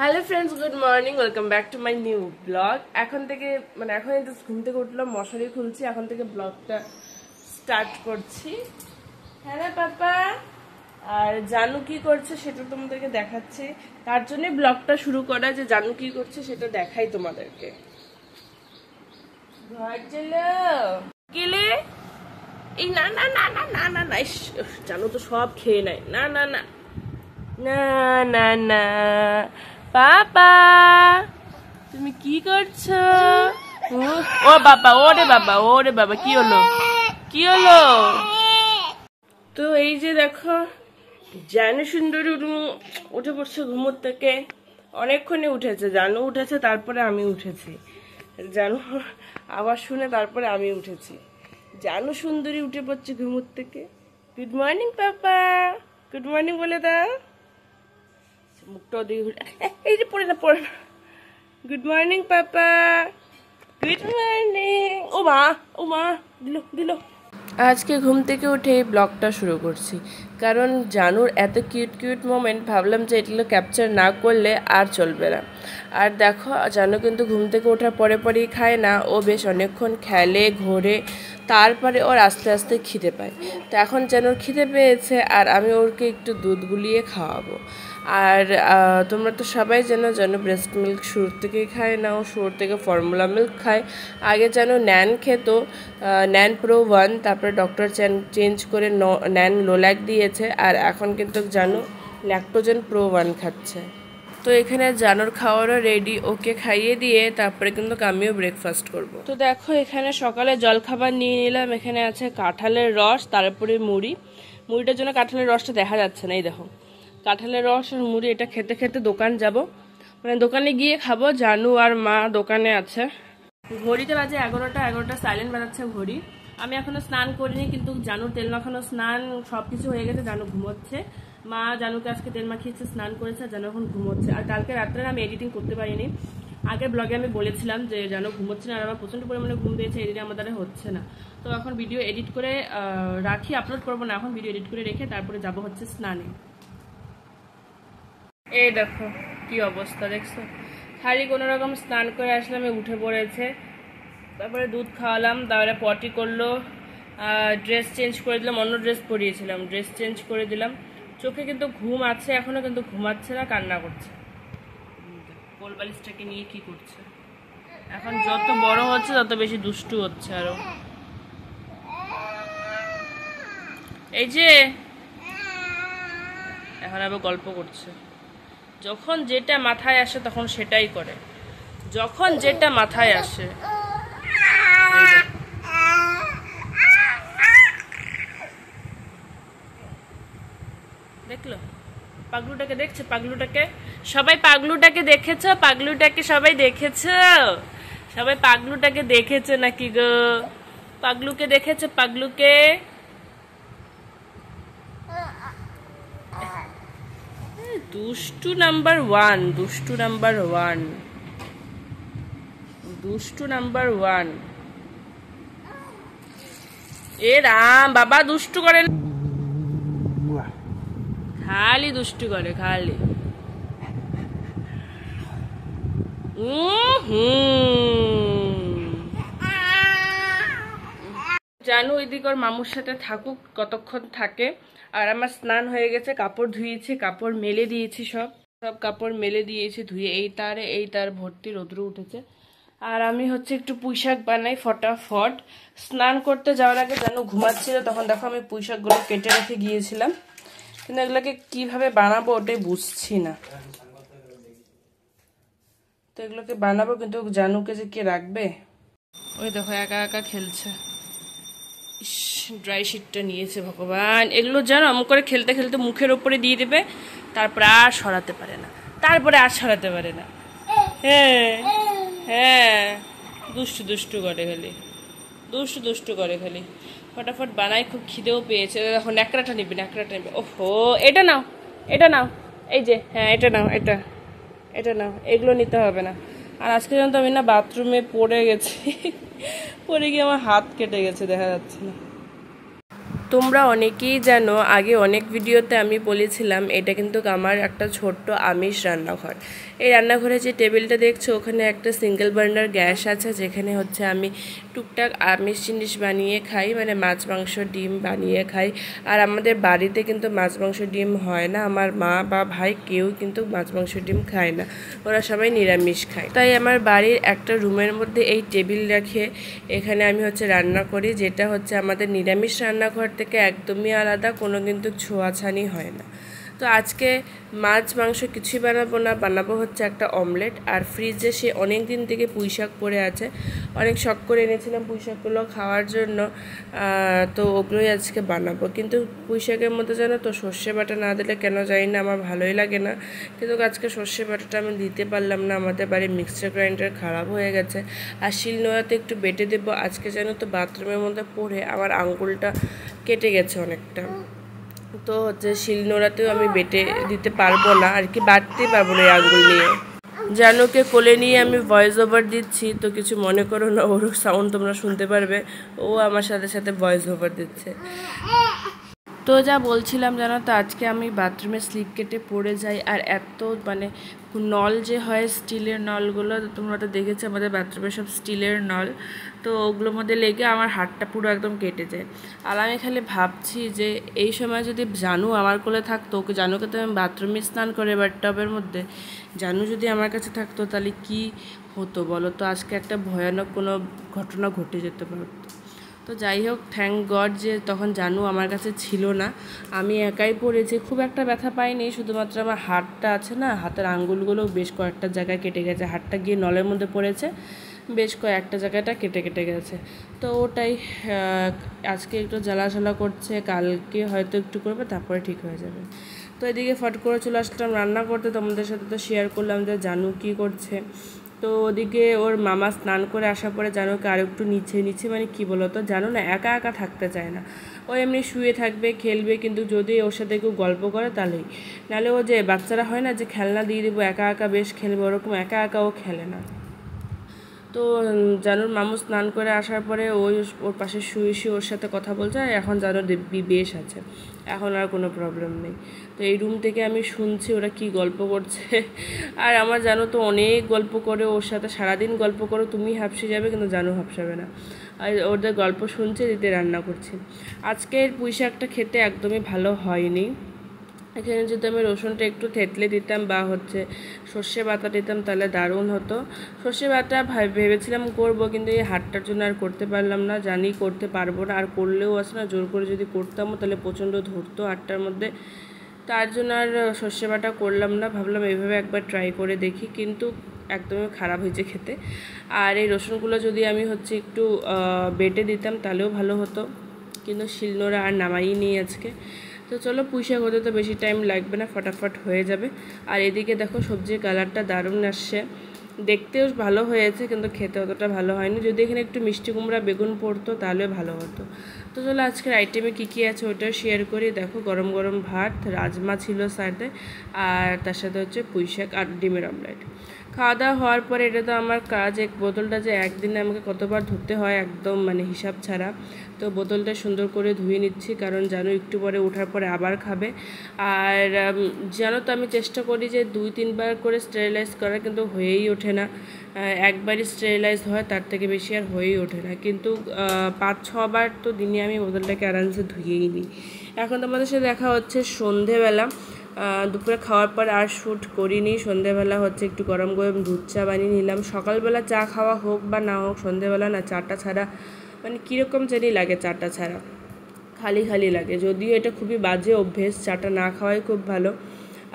Hello friends, good morning, welcome back to my new blog. এখন থেকে এখন ঘুম থেকে উঠলাম, মশারি খুলছি, এখন থেকে ব্লগটা স্টার্ট করছি। হ্যাঁ না পাপা? আর জানু কি করছে সেটা তোমাদেরকে দেখাচ্ছি। তার জন্য ব্লগটা শুরু করা, যে জানু কি করছে সেটা দেখাই তোমাদেরকে। ঘর চলো গেলে এই না না না না না না না, জানু তো সব খেয়ে নেয়। না না না না না না, পাপা তুমি কি করছো? ও বাবা, ওরে বাবা, ওরে বাবা, কি হলো কি হলো? তো এই যে দেখো, জানু সুন্দরী উঠে পড়ছে ঘুমোর থেকে। অনেকক্ষণে উঠেছে, জানু উঠেছে, তারপরে আমি উঠেছি। জানু আওয়াজ শুনে তারপরে আমি উঠেছি। জানু সুন্দরী উঠে পড়ছে ঘুমোর থেকে। গুড মর্নিং পাপা, গুড মর্নিং বলে দাও। মুখটাও দিয়ে এই যে পড়ে না। গুড মর্নিং পাপা, গুড মর্নিং। ও মা দিল দিল। আজকে ঘুম থেকে উঠে ব্লগটা শুরু করছি, কারণ জানুর এত কিউট কিউট মোমেন্ট ভাবলাম যে এগুলো ক্যাপচার না করলে আর চলবে না। আর দেখো, জানু কিন্তু ঘুম থেকে ওঠার পরে পরেই খায় না, ও বেশ অনেকক্ষণ খেলে ঘোরে, তারপরে ওর আস্তে আস্তে খিদে পায়। তো এখন জানুর খিদে পেয়েছে, আর আমি ওরকে একটু দুধ গুলিয়ে খাওয়াবো। আর তোমরা তো সবাই জানো ব্রেস্ট মিল্ক শুরুর থেকেই খায় না, ও শুরুর থেকে ফর্মুলা মিল্ক খায়। আগে ন্যান খেত, ন্যান প্রো 1, তারপরে ডক্টর চেঞ্জ করে ন্যান লোল্যাক দিয়েছে, আর এখন কিন্তু ল্যাক্টোজেন প্রো 1 খাচ্ছে। তো এখানে জানুর খাওয়ারও রেডি, ওকে খাইয়ে দিয়ে তারপরে কিন্তু আমিও ব্রেকফাস্ট করব। তো দেখো, এখানে সকালে জলখাবার নিয়ে নিলাম। এখানে আছে কাঁঠালের রস, তারপরে মুড়িটার জন্য কাঁঠালের রসটা দেখা যাচ্ছে না, এই দেখো কাঁঠালের রস আর মুড়ি। এটা খেতে খেতে দোকান যাব, মানে দোকানে গিয়ে খাবো। জানু আর মা দোকানে আছে। ঘড়িতে বাজে 11টা সাইলেন্ট বাজাচ্ছে ঘড়ি। আমি এখনো স্নান করিনি, কিন্তু জানুর তেল মাখানো স্নান সবকিছু হয়ে গেছে। জানু ঘুমোচ্ছে, মা জানুকে আজকে তেল মাখিয়েছে, স্নান করেছে, জানু এখন ঘুমোচ্ছে। আর কালকে রাত্রে আমি এডিটিং করতে পারিনি। আগের ব্লগে আমি বলেছিলাম যে জানু ঘুমোচ্ছে না, আর আমার প্রচন্ড পরিমাণে ঘুম পেয়েছে, এডিটিং আমার দ্বারা হচ্ছে না। তো এখন ভিডিও এডিট করে রাখি, আপলোড করবো না, এখন ভিডিও এডিট করে রেখে তারপরে যাব হচ্ছে স্নানে। এই দেখো কি অবস্থা, দেখছো? খালি কোনো রকম স্নান করে আসলাম, উঠে পড়েছে। তারপরে দুধ খাওয়ালাম, তারপরে পটি করলো, ড্রেস চেঞ্জ করে দিলাম, অন্য ড্রেস পরিয়েছিলাম, ড্রেস চেঞ্জ করে দিলাম। চোখে কিন্তু ঘুম আছে এখনো, কিন্তু ঘুমাচ্ছে না, কান্না করছে। কোল বালিশটাকে নিয়ে কি করছে? এখন যত বড় হচ্ছে তত বেশি দুষ্টু হচ্ছে আরো। এই যে এখন আবার গল্প করছে। যখন যেটা মাথায় আসে তখন সেটাই করে, যখন যেটা মাথায় আসে। দেখলো পাগলুটাকে? দেখছে পাগলুটাকে? সবাই পাগলুটাকে দেখেছ? পাগলুটাকে সবাই দেখেছ? সবাই পাগলুটাকে দেখেছে নাকি গো? পাগলুকে দেখেছে? পাগলুকে দুষ্টু নাম্বার 1, দুষ্টু নাম্বার 1, দুষ্টু নাম্বার 1। এ রাম, বাবা দুষ্টু করে, খালি দুষ্টু করে খালি। জানু এদিকে ওর মামুর সাথে থাকুক, কতক্ষণ থাকে। আর আমার স্নান হয়ে গেছে, কাপড় ধুয়েছি, কাপড় মেলে দিয়েছি, সব কাপড় মেলে দিয়েছি ধুয়ে। এই তার ভর্তি রোদ্র উঠেছে। আর আমি হচ্ছে একটু পুঁইশাক বানাই ফটাফট। স্নান করতে যাওয়ার আগে জানু ঘুমাচ্ছিল, তখন দেখো আমি পুঁইশাকগুলো কেটে রেখে গিয়েছিলাম, কিন্তু এগুলোকে কিভাবে বানাবো ওটাই বুঝছি না। তো এগুলোকে বানাবো, কিন্তু জানুকে যে কে রাখবে? ওই দেখো একা একা খেলছে। ড্রাই শিটটা নিয়েছে, ভগবান। এগুলো জানো আমুক করে খেলতে খেলতে মুখের ওপরে দিয়ে দেবে, তারপরে আর সরাতে পারে না, হ্যাঁ হ্যাঁ, দুষ্টু দুষ্টু করে খালি। ফটাফট বানাই, খুব খিদেও পেয়েছে। এখন ন্যাকড়াটা নিবে। ওহো, এটা নাও, এই যে, হ্যাঁ এটা নাও, এটা নাও, এগুলো নিতে হবে না। আর আজকে জানো তো আমি না বাথরুমে পড়ে গেছি, পড়ে গিয়ে আমার হাত কেটে গেছে, দেখা যাচ্ছে না। তোমরা অনেকেই জানো, আগে অনেক ভিডিওতে আমি বলেছিলাম এটা কিন্তু আমার একটা ছোট্ট আমিষ রান্নাঘর। এই রান্নাঘরে যে টেবিলটা দেখছো ওখানে একটা সিঙ্গেল বার্নার গ্যাস আছে, যেখানে হচ্ছে আমি টুকটাক আমিষ জিনিস বানিয়ে খাই, মানে মাছ মাংস ডিম বানিয়ে খাই। আর আমাদের বাড়িতে কিন্তু মাছ মাংস ডিম হয় না, আমার মা বা ভাই কেউ কিন্তু মাছ মাংস ডিম খায় না, ওরা সবাই নিরামিষ খায়। তাই আমার বাড়ির একটা রুমের মধ্যে এই টেবিল রেখে এখানে আমি হচ্ছে রান্না করি, যেটা হচ্ছে আমাদের নিরামিষ রান্নাঘর থেকে একদমই আলাদা, কোনো কিন্তু ছোঁয়াছানি হয় না। তো আজকে মাছ মাংস কিছুই বানাবো না, বানাবো হচ্ছে একটা অমলেট। আর ফ্রিজে সে অনেক দিন থেকে পুঁই শাক পড়ে আছে, অনেক শখ করে এনেছিলাম পুঁই শাকগুলো খাওয়ার জন্য, তো ওগুলোই আজকে বানাবো। কিন্তু পুঁই শাকের মধ্যে জানো তো সর্ষে বাটা না দিলে কেন জানি না আমার ভালোই লাগে না, কিন্তু আজকে সর্ষে বাটাটা আমি দিতে পারলাম না, আমাদের বাড়ির মিক্সচার গ্রাইন্ডার খারাপ হয়ে গেছে। আর শিলনোড়াতে একটু বেটে দেবো। আজকে জানো তো বাথরুমের মধ্যে পড়ে আমার আঙুলটা কেটে গেছে অনেকটা, তো হচ্ছে শিলনোড়াতেও আমি বেটে দিতে পারবো না, আর কি বাটতেই পারবো না এই আঙুল নিয়ে। জানুকে কোলে নিয়ে আমি ভয়েস ওভার দিচ্ছি, তো কিছু মনে করো না, ওর সাউন্ড তোমরা শুনতে পারবে, ও আমার সাথে সাথে ভয়েস ওভার দিচ্ছে। তো যা বলছিলাম জানো তো, আজকে আমি বাথরুমে স্লিপ কেটে পড়ে যাই, আর এত মানে নল যে হয় স্টিলের নলগুলো, তোমরা তো দেখেছো আমাদের বাথরুমে সব স্টিলের নল, তো ওগুলোর মধ্যে লেগে আমার হাতটা পুরো একদম কেটে যায়। আর আমি খালি ভাবছি যে এই সময় যদি জানু আমার কোলে থাকতো, ওকে জানুকে তো আমি বাথরুমে স্নান করে বাথটবের মধ্যে, জানু যদি আমার কাছে থাকতো তাহলে কি হতো বলো তো, আজকে একটা ভয়ানক কোনো ঘটনা ঘটে যেতে পারতো। তো যাই হোক, থ্যাংক গড যে তখন জানু আমার কাছে ছিল না, আমি একাই পড়েছি, খুব একটা ব্যথা পাইনি, শুধুমাত্র আমার হাতটা আছে না, হাতের আঙ্গুলগুলো বেশ কয়েকটা জায়গায় কেটে গেছে, হাতটা গিয়ে নলের মধ্যে পড়েছে, বেশ কয়েকটা জায়গাটা কেটে কেটে গেছে। তো ওটাই আজকে একটু জ্বালা করছে, কালকে হয়তো একটু করবে, তারপরে ঠিক হয়ে যাবে। তো এদিকে ফট করে চলে আসলাম রান্না করতে, তোমাদের সাথে তো শেয়ার করলাম যে জানু কী করছে। তো ওদিকে ওর মামা স্নান করে আসার পরে জানুকে আর একটু নিচে মানে কী বলো তো, জানো না একা একা থাকতে চায় না, ও এমনি শুয়ে থাকবে খেলবে, কিন্তু যদি ওর সাথে কেউ গল্প করে তাহলেই, নাহলে ও যে বাচ্চারা হয় না যে খেলনা দিয়ে দেবো একা একা বেশ খেলবে, ওরকম একা একা ও খেলে না। তো জানুর মামু স্নান করে আসার পরে ওর পাশে শুয়ে ওর সাথে কথা বলছে, আর এখন জানুর দিব্যি বেশ আছে, এখন আর কোনো প্রবলেম নেই। তো এই রুম থেকে আমি শুনছি ওরা কি গল্প করছে, আর আমার জানো তো অনেক গল্প করে ওর সাথে, সারাদিন গল্প করো তুমি হাঁপসে যাবে, কিন্তু জানু হাঁপসাবে না। আর ওদের গল্প শুনছে, দিতে রান্না করছি। আজকের পুঁই শাকটা খেতে একদমই ভালো হয়নি, এখানে যদি আমি রসুনটা একটু থেতলে দিতাম বা হচ্ছে সর্ষে বাটা দিতাম তাহলে দারুণ হতো। সর্ষে বাটা ভেবেছিলাম করবো, কিন্তু এই হাতটার জন্য আর করতে পারলাম না, জানি করতে পারবো না, আর করলেও আছে না জোর করে যদি করতামও তাহলে প্রচণ্ড ধরতো হাতটার মধ্যে, তার জন্য আর সর্ষে বাটা করলাম না, ভাবলাম এইভাবে একবার ট্রাই করে দেখি, কিন্তু একদমই খারাপ হয়েছে খেতে। আর এই রসুনগুলো যদি আমি হচ্ছে একটু বেটে দিতাম তাহলেও ভালো হতো, কিন্তু শিলনোড়া আর নামাই নেই আজকে। তো চলো, পুঁই শাক হতে তো বেশি টাইম লাগবে না, ফটাফট হয়ে যাবে। আর এদিকে দেখো সবজির কালারটা দারুণ আসছে, দেখতেও ভালো হয়েছে, কিন্তু খেতে অতটা ভালো হয়নি, যদি এখানে একটু মিষ্টি কুমড়া বেগুন পড়তো তাহলে ভালো হতো। তো চলো আজকের আইটেমে কী কী আছে ওটাও শেয়ার করি। দেখো গরম গরম ভাত, রাজমা ছিল সাথে, আর তার সাথে হচ্ছে পুঁই শাক আর ডিমের অমলেট। খাওয়া দাওয়া হওয়ার পরে এটা তো আমার কাজ, এক বোতলটা যে একদিনে আমাকে কতবার ধুতে হয় একদম মানে হিসাব ছাড়া, তো বোতলটা সুন্দর করে ধুয়ে নিচ্ছি, কারণ জানো একটু পরে ওঠার পরে আবার খাবে। আর জানো তো আমি চেষ্টা করি যে 2-3 বার করে স্টেরিলাইজ করার, কিন্তু হয়েই ওঠে না, একবারই স্টেরিলাইজ হয়, তার থেকে বেশি আর হয়েই ওঠে না, কিন্তু 5-6 বার তো দিনে আমি বোতলটাকে আরামসে ধুয়েই নিই। এখন তোমাদের সাথে দেখা হচ্ছে সন্ধেবেলা, দুপুরে খাওয়ার পর আর শ্যুট করিনি, সন্ধেবেলা হচ্ছে একটু গরম গরম দুধ চা বানিয়ে নিলাম। সকালবেলা চা খাওয়া হোক বা না হোক, সন্ধেবেলা না চাটা ছাড়া মানে কীরকম জানি লাগে, চাটা ছাড়া খালি খালি লাগে, যদিও এটা খুবই বাজে অভ্যেস, চাটা না খাওয়াই খুব ভালো।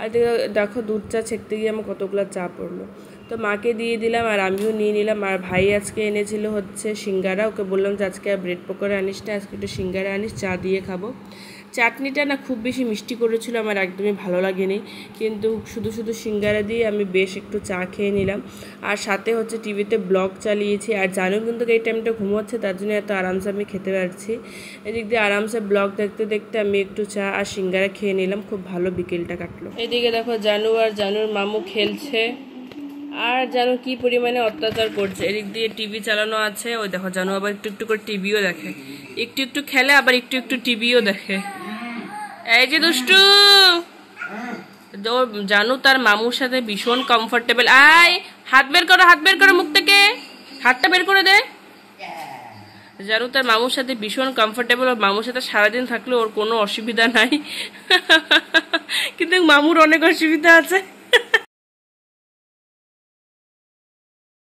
আর দেখো দুধ চা ছেঁকতে গিয়ে আমার কতগুলো চা পড়লো, তো মাকে দিয়ে দিলাম আর আমিও নিয়ে নিলাম। আর ভাই আজকে এনেছিল হচ্ছে সিঙ্গারা, ওকে বললাম যে আজকে আর ব্রেড পকোড়া আনিস না, আজকে একটু সিঙ্গারা আনিস, চা দিয়ে খাবো। চাটনিটা না খুব বেশি মিষ্টি করেছিল, আমার একদমই ভালো লাগেনি, কিন্তু শুধু শুধু সিঙ্গারা দিয়ে আমি বেশ একটু চা খেয়ে নিলাম। আর সাথে হচ্ছে টিভিতে ব্লগ চালিয়েছি, আর জানো কিন্তু এই টাইমটা ঘুমোচ্ছে, তার জন্য এত আরামসে আমি খেতে পারছি। এদিক দিয়ে আরামসে ব্লগ দেখতে দেখতে আমি একটু চা আর সিঙ্গারা খেয়ে নিলাম, খুব ভালো বিকেলটা কাটলো। এদিকে দেখো জানু আর জানুর মামু খেলছে, আর জানো কি পরিমাণে অত্যাচার করছে। এদিক দিয়ে টিভি চালানো আছে, ওই দেখো জানো আবার একটু একটু করে টিভিও দেখে, একটু একটু খেলে আবার একটু একটু টিভিও দেখে। এই যে দুষ্টু, জানু তার মামুর সাথে ভীষণ কমফোর্টেবল। আয় হাত বের করো, হাত বের করো মুখ থেকে, হাতটা বের করে দে। জানু তার মামুর সাথে ভীষণ কমফোর্টেবল, ওর মামুর সাথে সারাদিন থাকলে ওর কোনো অসুবিধা নাই কিন্তু মামুর অনেক অসুবিধা আছে।